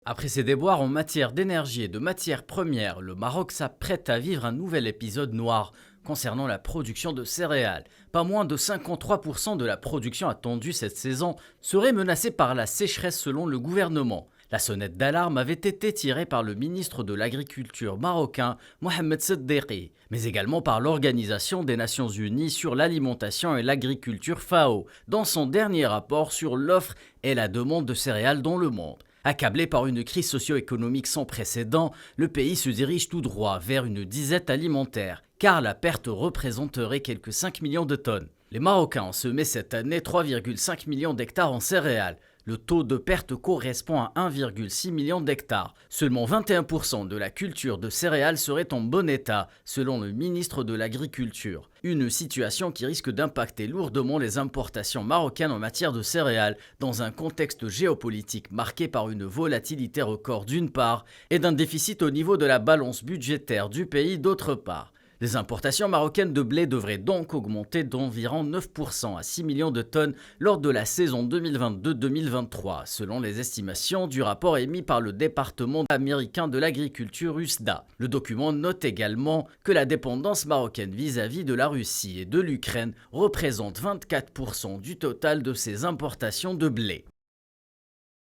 Après ses déboires en matière d'énergie et de matières premières, le Maroc s'apprête à vivre un nouvel épisode noir concernant la production de céréales. Pas moins de 53% de la production attendue cette saison serait menacée par la sécheresse selon le gouvernement. La sonnette d'alarme avait été tirée par le ministre de l'Agriculture marocain, Mohamed Seddeqi, mais également par l'Organisation des Nations Unies sur l'alimentation et l'agriculture FAO, dans son dernier rapport sur l'offre et la demande de céréales dans le monde. Accablé par une crise socio-économique sans précédent, le pays se dirige tout droit vers une disette alimentaire, car la perte représenterait quelques 5 millions de tonnes. Les Marocains ont semé cette année 3,5 millions d'hectares en céréales. Le taux de perte correspond à 1,6 million d'hectares. Seulement 21% de la culture de céréales serait en bon état, selon le ministre de l'Agriculture. Une situation qui risque d'impacter lourdement les importations marocaines en matière de céréales, dans un contexte géopolitique marqué par une volatilité record d'une part, et d'un déficit au niveau de la balance budgétaire du pays d'autre part. Les importations marocaines de blé devraient donc augmenter d'environ 9% à 6 millions de tonnes lors de la saison 2022-2023, selon les estimations du rapport émis par le département américain de l'agriculture USDA. Le document note également que la dépendance marocaine vis-à-vis de la Russie et de l'Ukraine représente 24% du total de ses importations de blé.